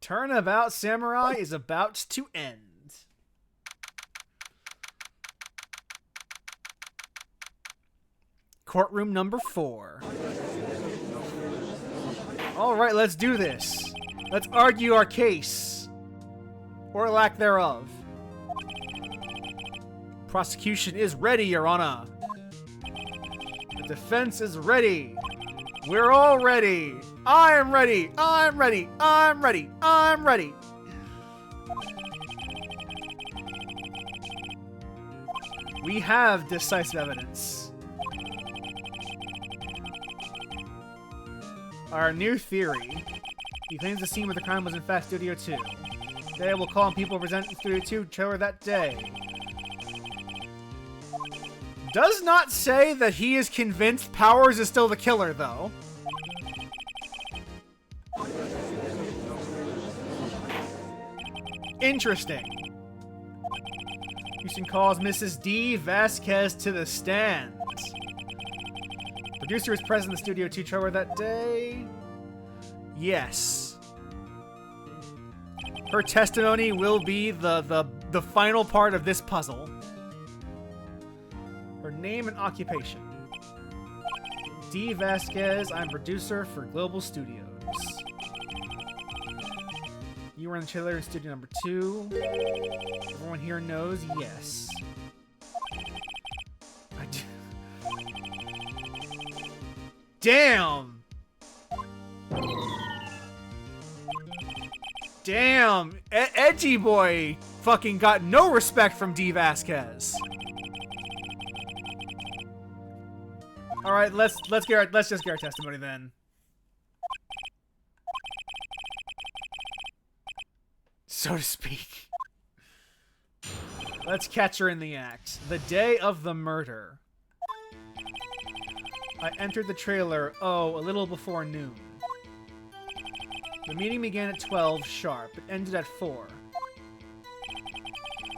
Turnabout Samurai is about to end. Courtroom number 4. Alright, let's do this. Let's argue our case. Or lack thereof. Prosecution is ready, Your Honor. The defense is ready. We're all ready. I'm ready. I'm ready. I'm ready. I'm ready. We have decisive evidence. Our new theory. He claims the scene where the crime was in fact Studio 2. Today we'll call on people representing Studio 2 trailer that day. Does not say that he is convinced Powers is still the killer, though. Interesting. Houston calls Mrs. D. Vasquez to the stand. Producer is present in the Studio 2 trailer that day. Yes. Her testimony will be the final part of this puzzle. Her name and occupation. D. Vasquez, I'm producer for Global Studios. You were in the trailer in studio number 2. Everyone here knows yes. Damn! Damn! Edgy boy fucking got no respect from D. Vasquez. All right, let's just get our testimony then. So to speak. Let's catch her in the act. The day of the murder. I entered the trailer, a little before noon. The meeting began at 12 sharp. It ended at 4.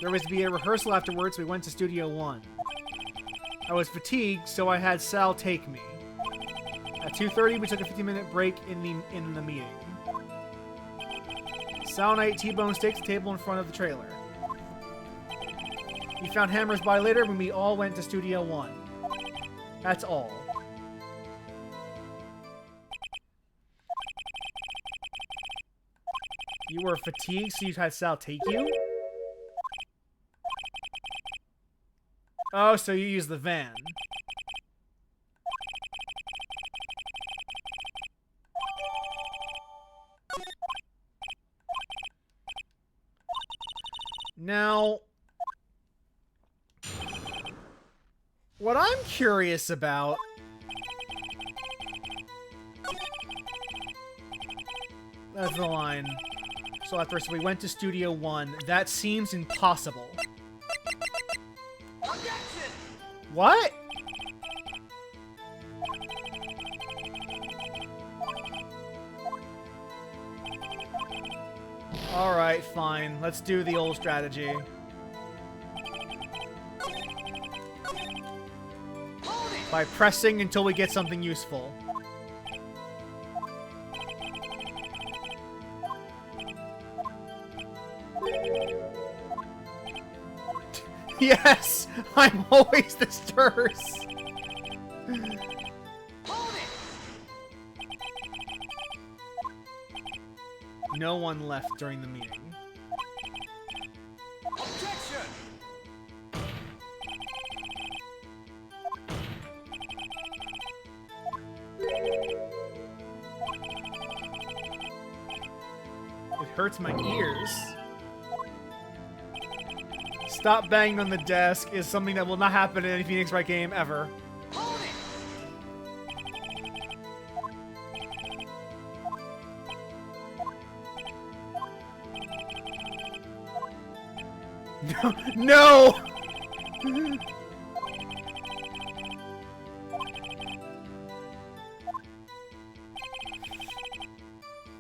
There was to be a rehearsal afterwards, so we went to Studio 1. I was fatigued, so I had Sal take me. At 2:30, we took a 15-minute break in the meeting. Sal and I ate T-bone steaks at the table in front of the trailer. We found Hammer's body later when we all went to Studio 1. That's all. You were fatigued, so you had Sal take you? Oh, so you used the van. Now, what I'm curious about... That's the line. So after we went to Studio 1, that seems impossible. What? Alright, fine. Let's do the old strategy. By pressing until we get something useful. Yes! I'm always this terse! No one left during the meeting. Objection! It hurts my ears. Stop banging on the desk is something that will not happen in any Phoenix Wright game ever. No!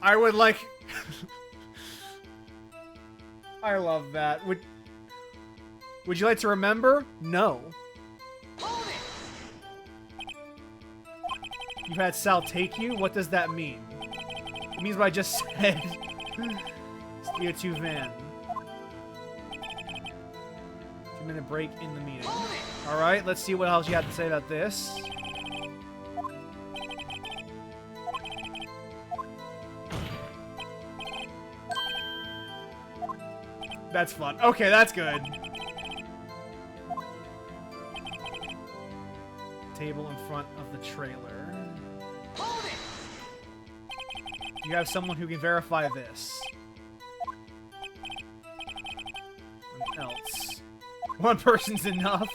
I would like... I love that. Would you like to remember? No. You had Sal take you? What does that mean? It means what I just said. VO2 van. 2-minute break in the meeting. Alright, let's see what else you have to say about this. That's fun. Okay, that's good. Table in front of the trailer. You have someone who can verify this. What else? One person's enough.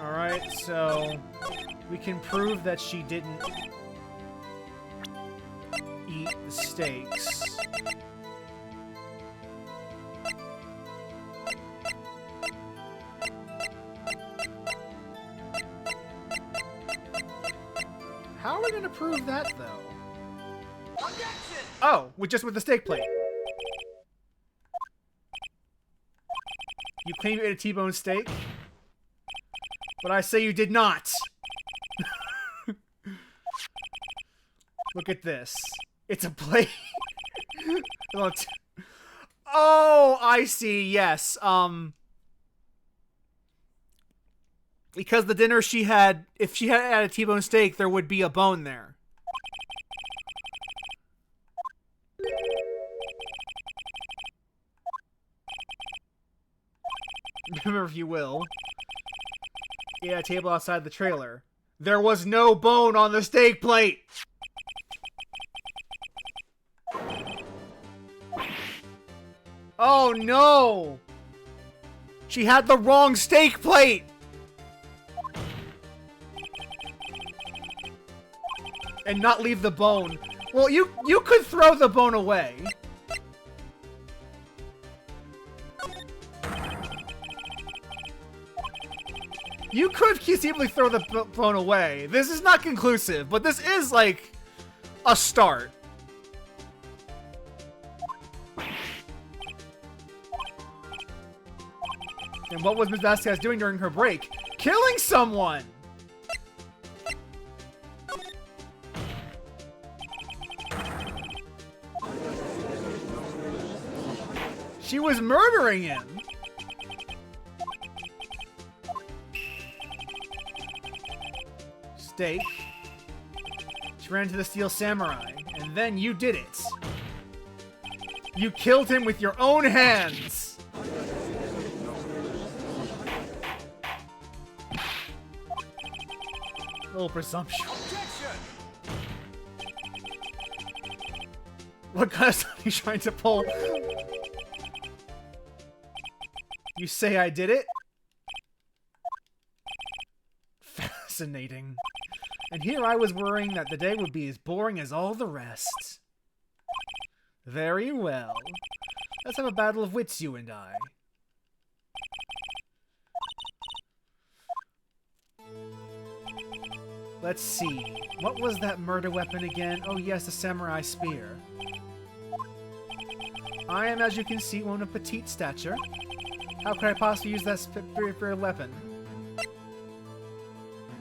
Alright, so we can prove that she didn't eat the steaks. How are we going to prove that, though? Oh, just with the steak plate. You claim you ate a T-bone steak, but I say you did not. Look at this. It's a plate. Oh, I see. Yes. Because the dinner she had, if she had a T-bone steak, there would be a bone there. Remember, if you will. Yeah, a table outside the trailer. There was no bone on the steak plate! Oh no! She had the wrong steak plate! And not leave the bone. Well, you could throw the bone away. You could conceivably throw the bone away. This is not conclusive, but this is, like, a start. And what was Ms. Vasquez doing during her break? Killing someone! She was murdering him! Steak. She ran into the Steel Samurai, and then you did it. You killed him with your own hands! A little presumptuous. What kind of stuff are you trying to pull? You say I did it? Fascinating. And here I was worrying that the day would be as boring as all the rest. Very well. Let's have a battle of wits, you and I. Let's see. What was that murder weapon again? Oh yes, the samurai spear. I am, as you can see, one of petite stature. How could I possibly use that superior weapon?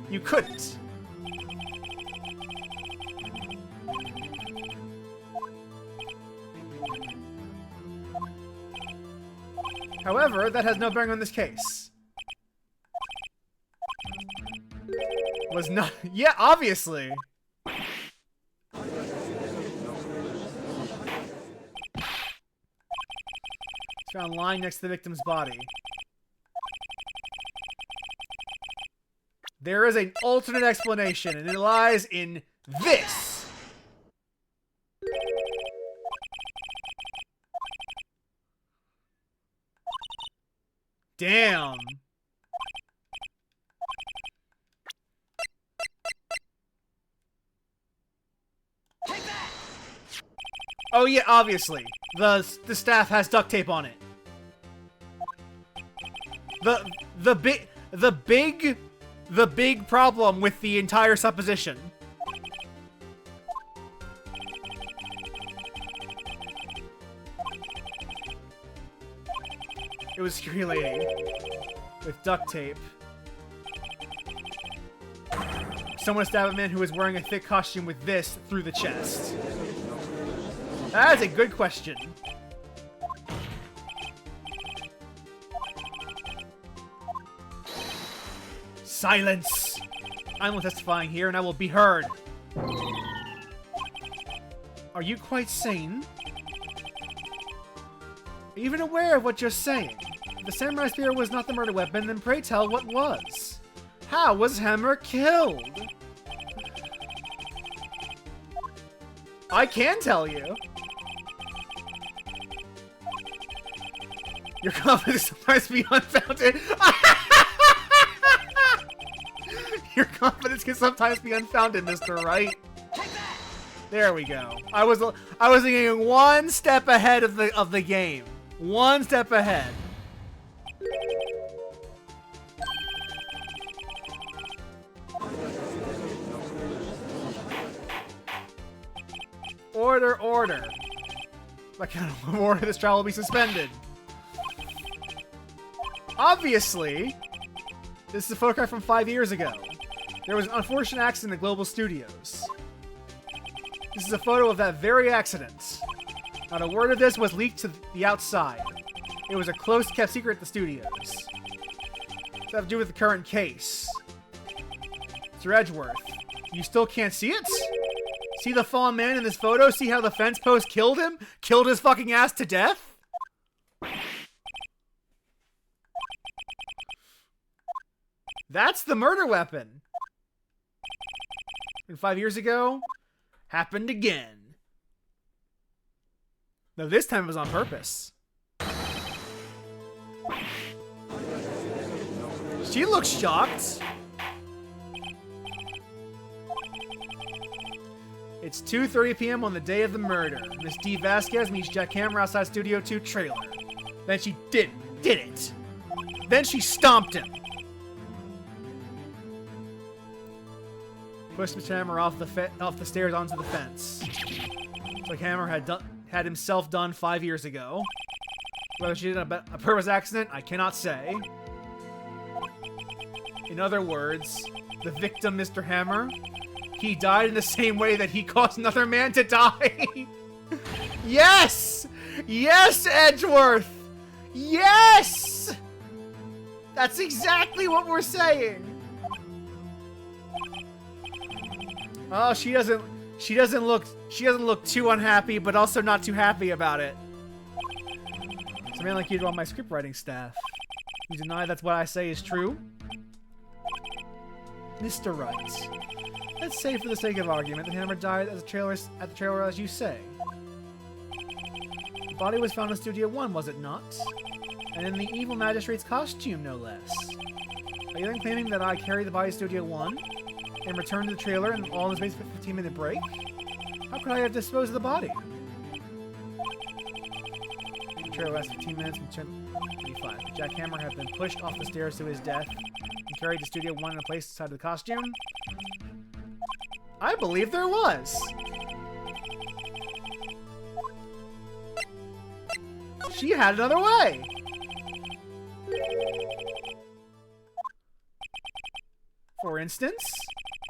You couldn't. However, that has no bearing on this case. Was not... Yeah, obviously! It's found lying next to the victim's body. There is an alternate explanation, and it lies in this! Damn! Oh yeah, obviously. The staff has duct tape on it. The big problem with the entire supposition It was a security lady. With duct tape. Someone stabbed a man who was wearing a thick costume with this through the chest. That is a good question. Silence! I'm testifying here and I will be heard. Are you quite sane? Are you even aware of what you're saying? If the samurai spear was not the murder weapon, then pray tell what was. How was Hammer killed? I can tell you. Your confidence sometimes be unfounded. Your confidence can sometimes be unfounded, Mr. Wright. There we go. I was thinking one step ahead of the game. One step ahead. Order, order. By count of order, this trial will be suspended. Obviously, this is a photograph from 5 years ago. There was an unfortunate accident at Global Studios. This is a photo of that very accident. Not a word of this was leaked to the outside. It was a close-kept secret at the studios. Does that have to do with the current case? Mr. Edgeworth, you still can't see it? See the fallen man in this photo? See how the fence post killed him? Killed his fucking ass to death? That's the murder weapon. And 5 years ago, happened again. Though this time it was on purpose. She looks shocked. It's 2:30 p.m. on the day of the murder. Miss D. Vasquez meets Jack Hammer outside Studio 2 trailer. Then she did it. Then she stomped him. Pushed Mr. Hammer off the stairs onto the fence. It's like Hammer had himself done 5 years ago. Whether she did a purpose accident, I cannot say. In other words, the victim, Mr. Hammer, he died in the same way that he caused another man to die. Yes! Yes, Edgeworth! Yes! That's exactly what we're saying. Oh, she doesn't look too unhappy, but also not too happy about it. It's a man like you to all my script writing staff. You deny that's what I say is true? Mr. Wright. Let's say for the sake of argument that Hammer died at the trailer as you say. The body was found in Studio 1, was it not? And in the evil magistrate's costume, no less. Are you then claiming that I carried the body to Studio 1 and returned to the trailer and all in the space of a 15-minute break? How could I have disposed of the body? The trailer lasts 15 minutes and turned 35. Jack Hammer had been pushed off the stairs to his death and carried to Studio 1 and placed inside the costume? I believe there was. She had another way. For instance,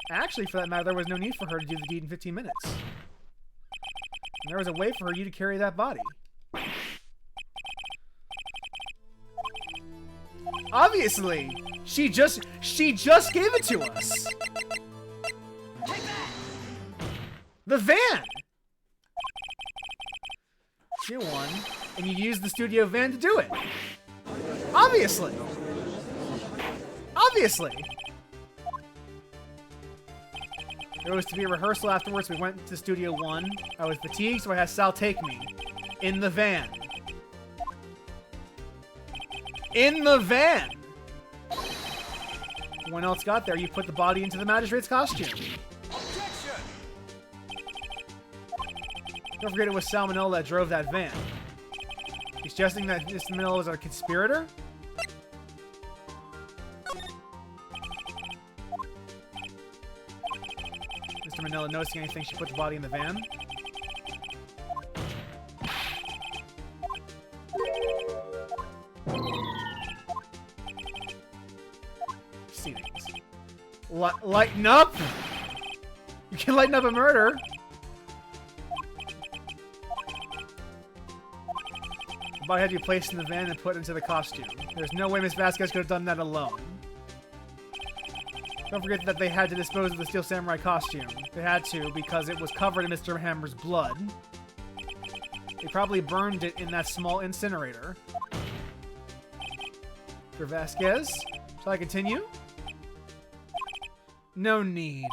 actually, for that matter, there was no need for her to do the deed in 15 minutes. And there was a way for you to carry that body. Obviously, she just gave it to us. The van! You won, and you used the studio van to do it. Obviously. Obviously. There was to be a rehearsal afterwards. We went to Studio 1. I was fatigued, so I had Sal take me. In the van. In the van! When else got there, you put the body into the magistrate's costume. Don't forget it was Sal Manila that drove that van. He's suggesting that Mr. Manila was a conspirator? Mr. Manila noticing anything, she put the body in the van. proceedings. Lighten up? You can lighten up a murder. The body had to be placed in the van and put into the costume. There's no way Miss Vasquez could have done that alone. Don't forget that they had to dispose of the Steel Samurai costume. They had to because it was covered in Mr. Hammer's blood. They probably burned it in that small incinerator. Mr. Vasquez, shall I continue? No need.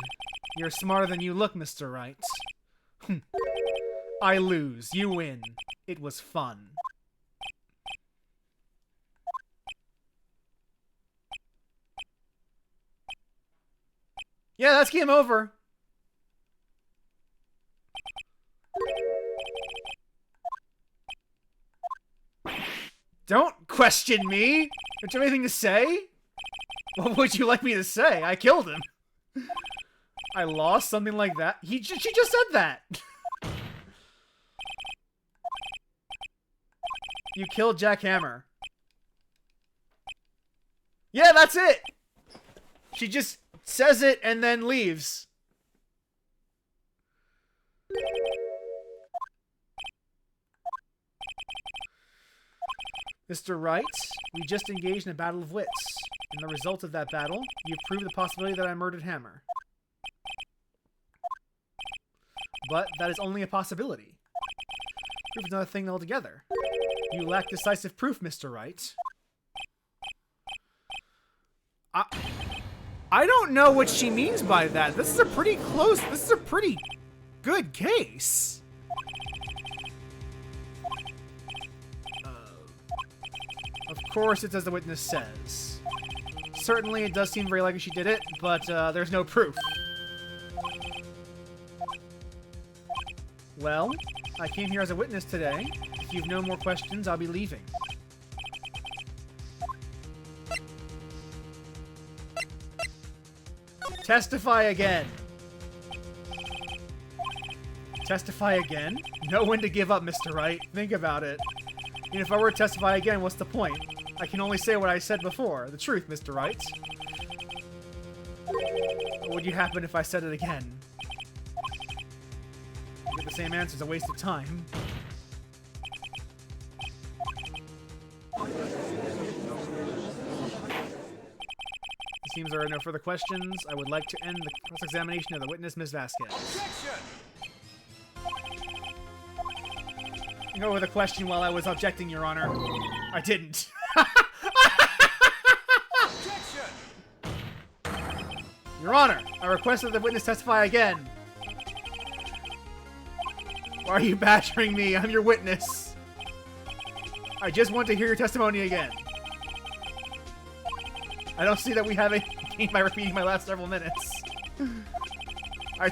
You're smarter than you look, Mr. Wright. I lose. You win. It was fun. Yeah, that's game over. Don't question me! Don't you have anything to say? What would you like me to say? I killed him. I lost? Something like that? She just said that! You killed Jack Hammer. Yeah, that's it! She just says it and then leaves. Mr. Wright, we just engaged in a battle of wits. In the result of that battle, you've proved the possibility that I murdered Hammer. But that is only a possibility. Proof is another thing altogether. You lack decisive proof, Mr. Wright. I don't know what she means by that. This is a pretty good case. Of course it's as the witness says. Certainly it does seem very likely she did it, but there's no proof. Well, I came here as a witness today. If you've no more questions, I'll be leaving. Testify again. Testify again? Know when to give up, Mr. Wright. Think about it. And if I were to testify again, what's the point? I can only say what I said before. The truth, Mr. Wright. What would you happen if I said it again? You get the same answer. It's a waste of time. It seems there are no further questions. I would like to end the cross-examination of the witness, Ms. Vasquez. Objection! Go with a question while I was objecting, Your Honor. I didn't. Objection! Your Honor, I request that the witness testify again. Why are you badgering me? I'm your witness. I just want to hear your testimony again. I don't see that we have a gain by repeating my last several minutes. I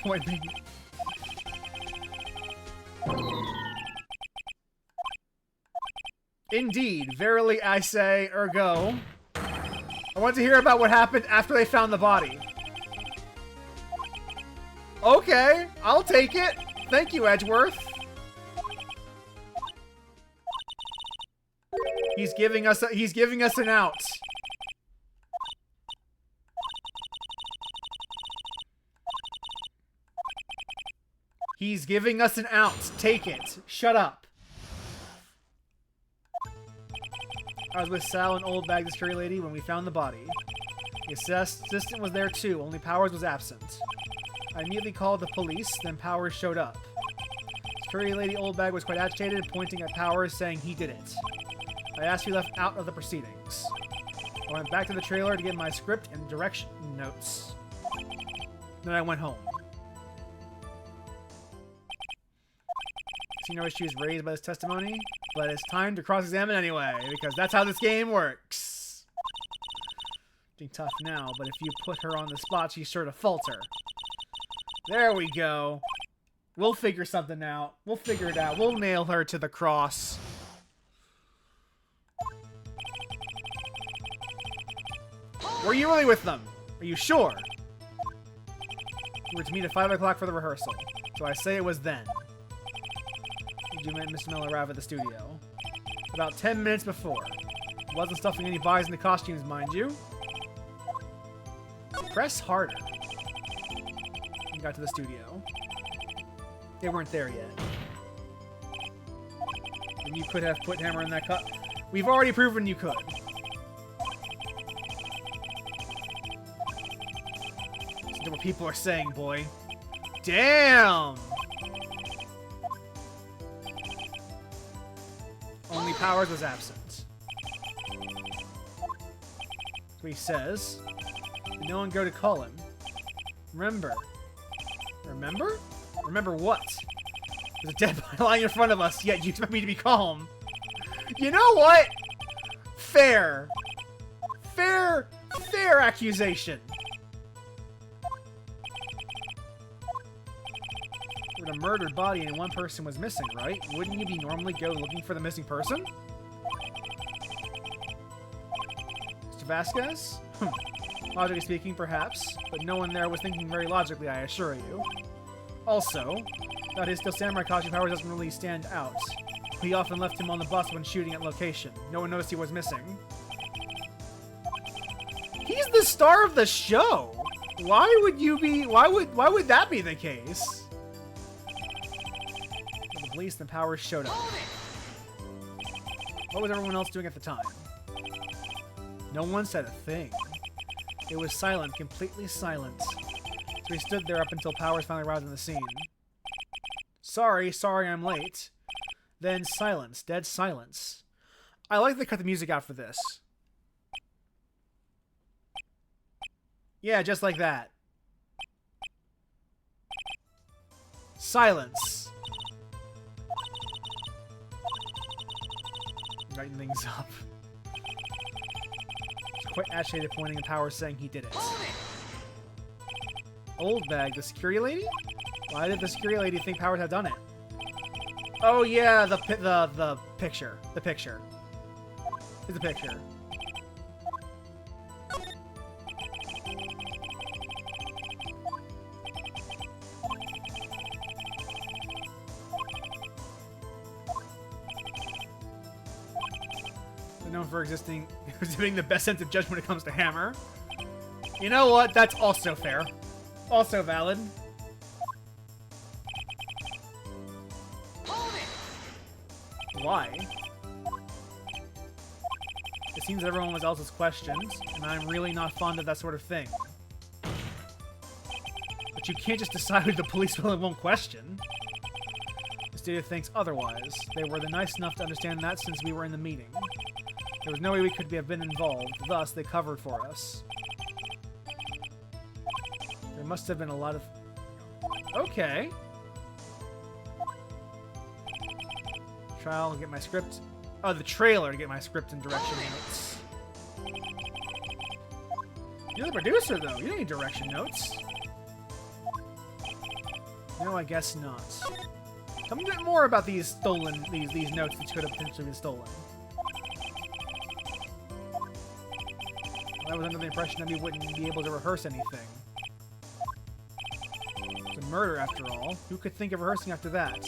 point me. Indeed, verily I say, ergo. I want to hear about what happened after they found the body. Okay, I'll take it. Thank you, Edgeworth. He's giving us an out. He's giving us an out. Take it. Shut up. I was with Sal and Old Bag, the security lady, when we found the body. The assistant was there too, only Powers was absent. I immediately called the police, then Powers showed up. Security lady Old Bag was quite agitated, pointing at Powers, saying he did it. I asked to be left out of the proceedings. I went back to the trailer to get my script and direction notes. Then I went home. See no issues raised by this testimony, but it's time to cross-examine anyway, because that's how this game works. Being tough now, but if you put her on the spot, she's sure to falter. There we go. We'll figure something out. We'll figure it out. We'll nail her to the cross. Were you really with them? Are you sure? We were to meet at 5 o'clock for the rehearsal, so I say it was then. Did you meet Mr. Miller arrive at the studio? About 10 minutes before. Wasn't stuffing any bodies into costumes, mind you. Press harder. We got to the studio. They weren't there yet. And you could have put Hammer in that cup. We've already proven you could. Listen to what people are saying, boy. Damn! Only Powers was absent. So he says, did no one go to call him? Remember? Remember? Remember what? There's a dead body lying in front of us, yet you expect me to be calm. You know what? Fair. Fair accusation. With a murdered body and one person was missing, right? Wouldn't you be normally go looking for the missing person? Mr. Vasquez? Logically speaking, perhaps, but no one there was thinking very logically, I assure you. Also, that his still samurai costume powers doesn't really stand out. We often left him on the bus when shooting at location. No one noticed he was missing. He's the star of the show! Why would you be... Why would that be the case? The police and Powers showed up. What was everyone else doing at the time? No one said a thing. It was silent, completely silent. So we stood there up until Powers finally arrived on the scene. Sorry I'm late. Then silence, dead silence. I like they cut the music out for this. Yeah, just like that. Silence. Writing things up. It's quite agitated, pointing at Powers, saying he did it. Old bag, the security lady? Why did the security lady think Powers had done it? Oh yeah, the picture. The picture. It's a picture. They're known for exhibiting the best sense of judgment when it comes to Hammer. You know what? That's also fair. Also valid. Why? It seems everyone was else's questions, and I'm really not fond of that sort of thing. But you can't just decide who the police will and won't question. The studio thinks otherwise. They were nice enough to understand that since we were in the meeting. There was no way we could have been involved, thus they covered for us. There must have been a lot of... Okay. Trial and get my script. Oh, the trailer to get my script and direction notes. You're the producer, though. You don't need direction notes. No, I guess not. Tell me a bit more about these stolen, these notes that could have potentially been stolen. I was under the impression that we wouldn't be able to rehearse anything. It's a murder, after all. Who could think of rehearsing after that?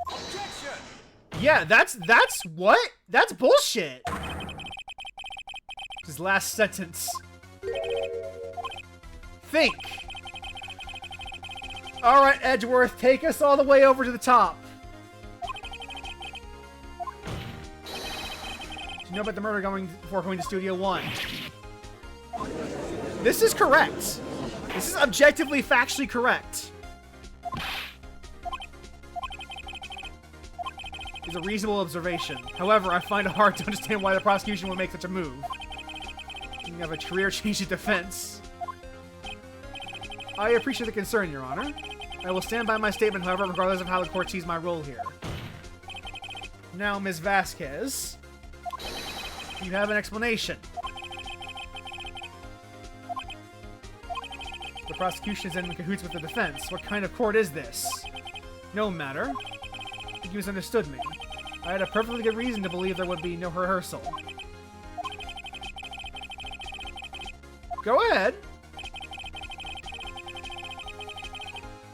Objection! Yeah, that's what? That's bullshit! His last sentence. Think! Alright, Edgeworth, take us all the way over to the top. Do you know about the murder before going to Studio 1? This is correct. This is objectively, factually correct. It's a reasonable observation. However, I find it hard to understand why the prosecution would make such a move. You have a career change in defense. I appreciate the concern, Your Honor. I will stand by my statement, however, regardless of how the court sees my role here. Now, Ms. Vasquez, you have an explanation. The prosecution is in cahoots with the defense. What kind of court is this? No matter. I think you misunderstood me. I had a perfectly good reason to believe there would be no rehearsal. Go ahead.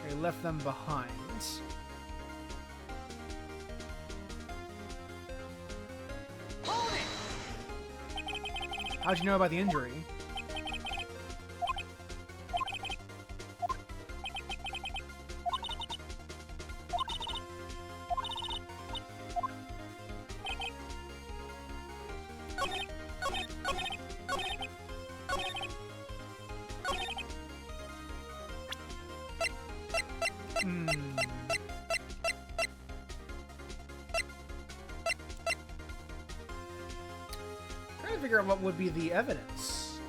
They left them behind. How'd you know about the injury? figure out what would be the evidence.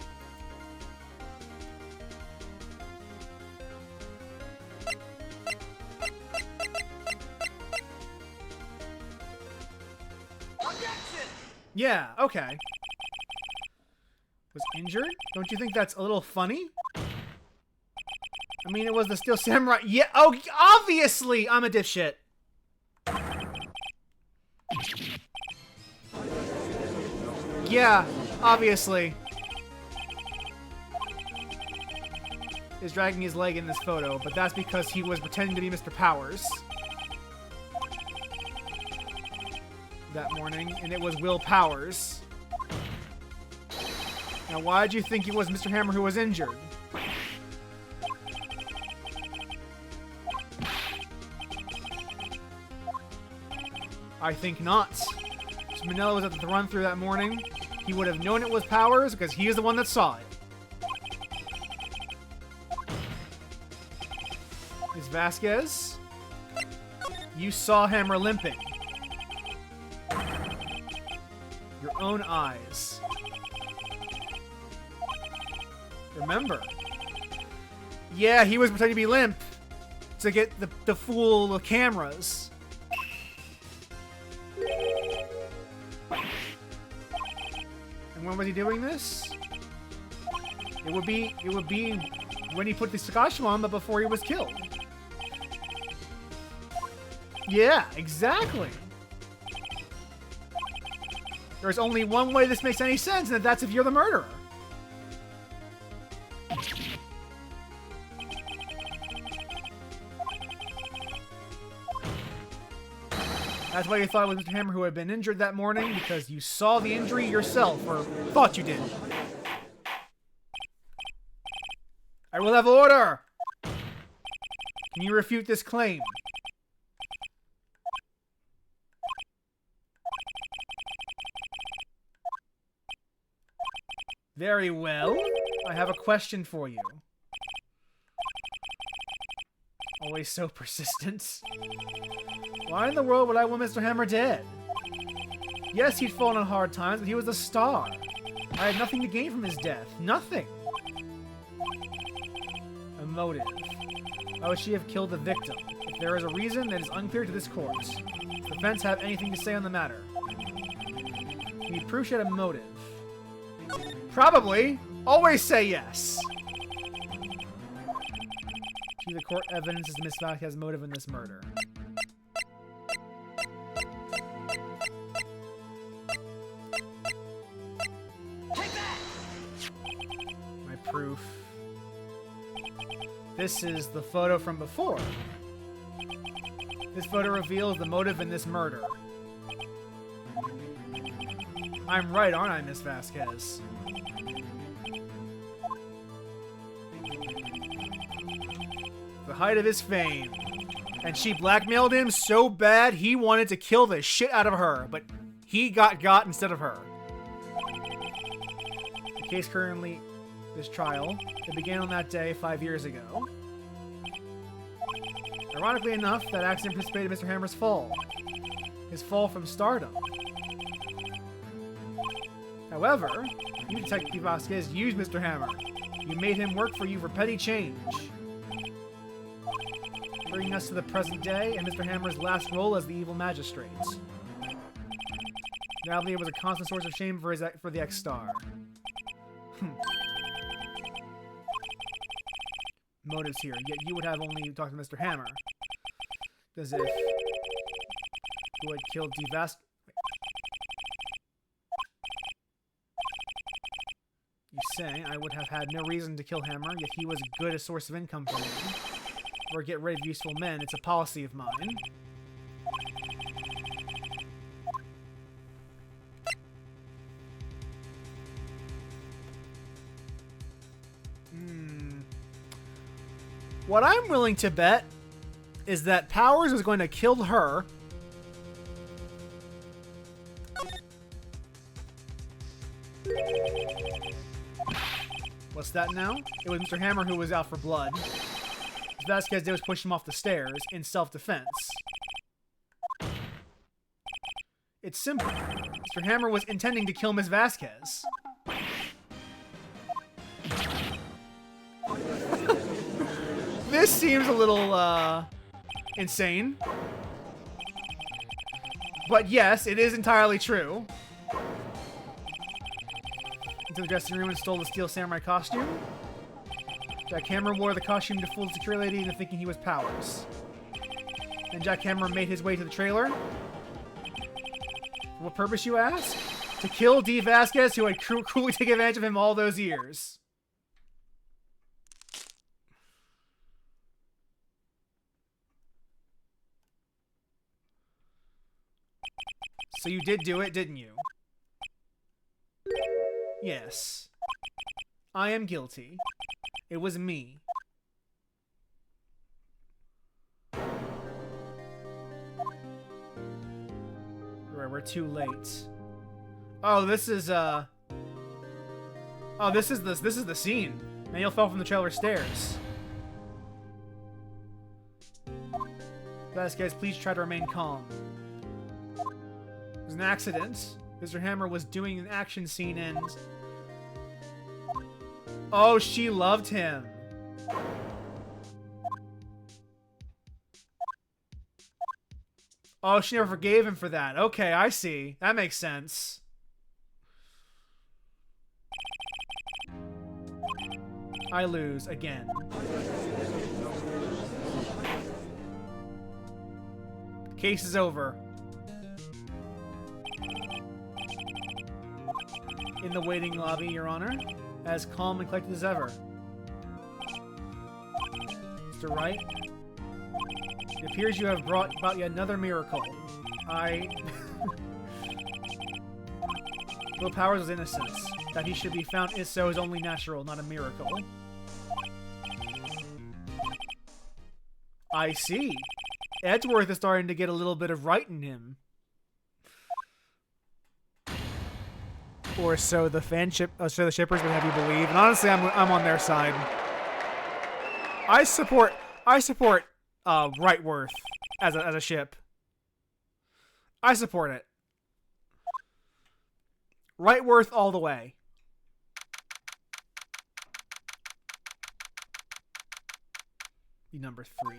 Objection! Yeah, okay. Was injured? Don't you think that's a little funny? I mean, it was the Steel Samurai. Yeah, oh, obviously I'm a dipshit. Yeah, obviously. Is dragging his leg in this photo, but that's because he was pretending to be Mr. Powers that morning, and it was Will Powers. Now, why did you think it was Mr. Hammer who was injured? I think not. If Manila was at the run-through that morning, he would have known it was Powers because he is the one that saw it. Ms. Vasquez, you saw Hammer limping. Your own eyes. Remember. Yeah, he was pretending to be limp to get the fool cameras. And when was he doing this? It would be when he put the Sakashima on, but before he was killed. Yeah, exactly. There's only one way this makes any sense, and that's if you're the murderer. That's why you thought it was Mr. Hammer who had been injured that morning, because you saw the injury yourself, or thought you did. I will have order! Can you refute this claim? Very well. I have a question for you. Always so persistent. Why in the world would I want Mr. Hammer dead? Yes, he'd fallen on hard times, but he was a star. I had nothing to gain from his death. Nothing. A motive. Why would she have killed the victim? If there is a reason, that is unclear to this court. Does the defense have anything to say on the matter? Can you prove she had a motive? Probably. Always say yes. See the court evidence is Miss Vasquez's motive in this murder. My proof. This is the photo from before. This photo reveals the motive in this murder. I'm right, aren't I, Miss Vasquez? The height of his fame. And she blackmailed him so bad he wanted to kill the shit out of her, but he got instead of her. The case currently, this trial, it began on that day 5 years ago. Ironically enough, that accident precipitated Mr. Hammer's fall. His fall from stardom. However, you, Detective Vasquez, used Mr. Hammer. You made him work for you for petty change. Bringing us to the present day and Mr. Hammer's last role as the evil magistrate. Natalie was a constant source of shame for the ex-star. Motives here, yet you would have only talked to Mr. Hammer. As if who had killed You say I would have had no reason to kill Hammer, yet he was good a source of income for me. Or get rid of useful men. It's a policy of mine. What I'm willing to bet is that Powers was going to kill her. What's that now? It was Mr. Hammer who was out for blood. Vasquez did was push him off the stairs in self-defense. It's simple. Mr. Hammer was intending to kill Miss Vasquez. This seems a little, insane. But yes, it is entirely true. Into the dressing room and stole the steel samurai costume. Jack Hammer wore the costume to fool the security lady into thinking he was Powers. Then Jack Hammer made his way to the trailer. For what purpose, you ask? To kill Dee Vasquez, who had cruelly taken advantage of him all those years. So you did do it, didn't you? Yes. I am guilty. It was me. We're too late. Oh, this is oh, this is the scene. Daniel fell from the trailer stairs. Vasquez, please try to remain calm. It was an accident. Mr. Hammer was doing an action scene and... Oh, she loved him. Oh, she never forgave him for that. Okay, I see. That makes sense. I lose again. Case is over. In the waiting lobby, Your Honor, as calm and collected as ever. Mr. Wright, it appears you have brought about yet another miracle. Will Powers was innocent. That he should be found is so is only natural, not a miracle. I see. Edgeworth is starting to get a little bit of Wright in him. Or so the so the shippers would have you believe. And honestly, I'm on their side. I support Wrightworth as a ship. I support it. Wrightworth all the way. Number 3.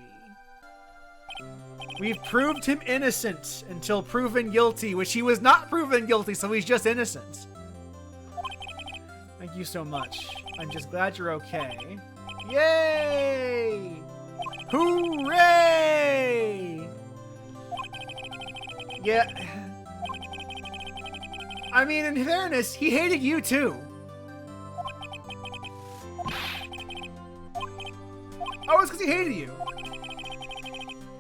We've proved him innocent until proven guilty, which he was not proven guilty, so he's just innocent. Thank you so much. I'm just glad you're okay. Yay! Hooray! Yeah. I mean, in fairness, he hated you too. Oh, it's because he hated you.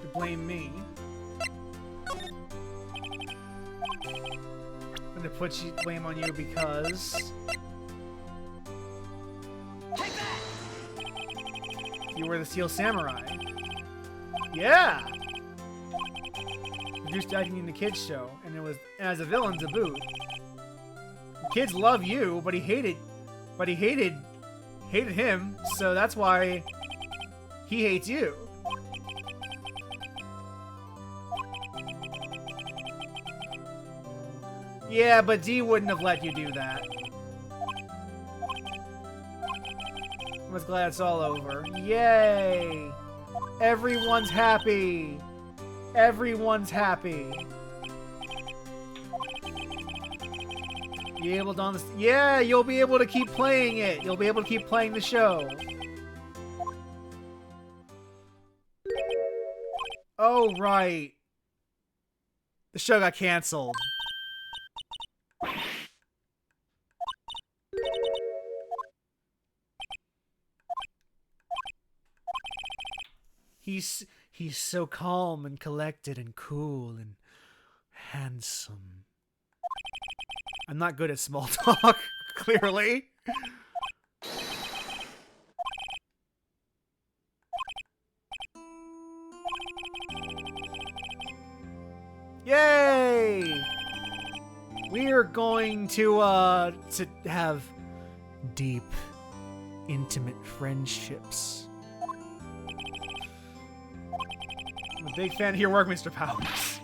To blame me. I'm gonna put blame on you because... You were the Steel Samurai. Yeah! Produced acting in the kids show, and it was as a villain to boot. The kids love you, but he hated him, so that's why he hates you. Yeah, but Dee wouldn't have let you do that. I'm just glad it's all over. Yay! Everyone's happy! Everyone's happy! You able to understand? Yeah, you'll be able to keep playing it! You'll be able to keep playing the show. Oh, right. The show got canceled. He's so calm and collected and cool and handsome. I'm not good at small talk, clearly. Yay! We're going to have deep, intimate friendships. I'm a big fan of your work, Mr. Powers.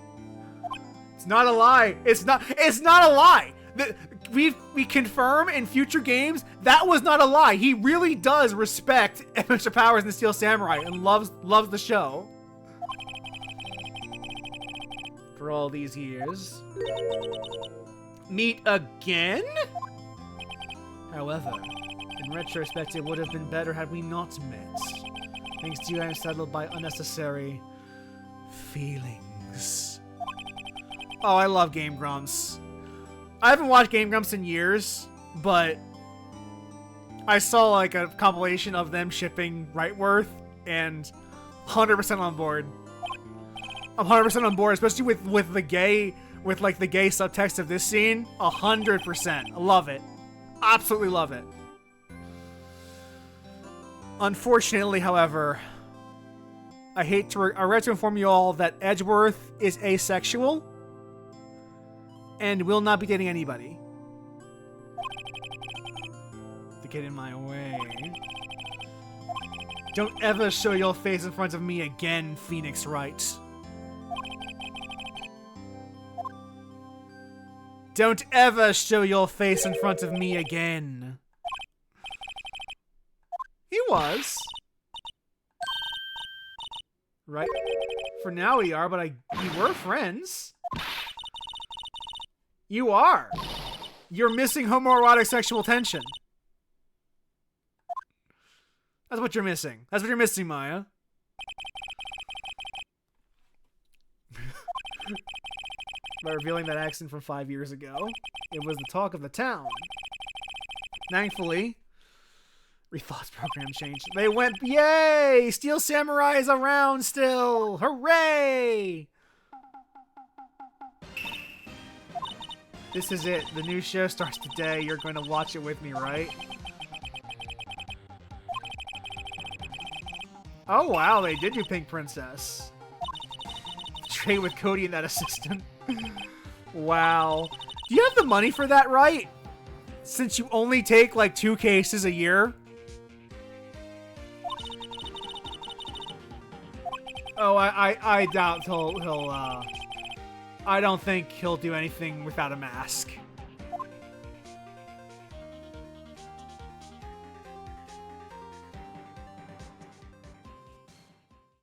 It's not a lie. It's not a lie. We confirm in future games that was not a lie. He really does respect Mr. Powers and the Steel Samurai and loves the show. For all these years. Meet again? However, in retrospect, it would have been better had we not met. Thanks to you, I am settled by unnecessary feelings. Oh, I love Game Grumps. I haven't watched Game Grumps in years, but I saw like a compilation of them shipping Wrightworth, and 100% on board. I'm 100% on board, especially with the gay subtext of this scene. 100%. I love it. Absolutely love it. Unfortunately, however, I regret to inform you all that Edgeworth is asexual and will not be dating anybody. To get in my way. Don't ever show your face in front of me again, Phoenix Wright. Don't ever show your face in front of me again. He was. Right? For now we are, but we were friends. You are. You're missing homoerotic sexual tension. That's what you're missing. That's what you're missing, Maya. By revealing that accident from 5 years ago, it was the talk of the town. Thankfully, Rethought's program changed. They went, yay! Steel Samurai is around still! Hooray! This is it. The new show starts today. You're going to watch it with me, right? Oh, wow. They did do Pink Princess. Trade with Cody and that assistant. Wow. Do you have the money for that, right? Since you only take, like, 2 cases a year? Oh, I doubt I don't think he'll do anything without a mask.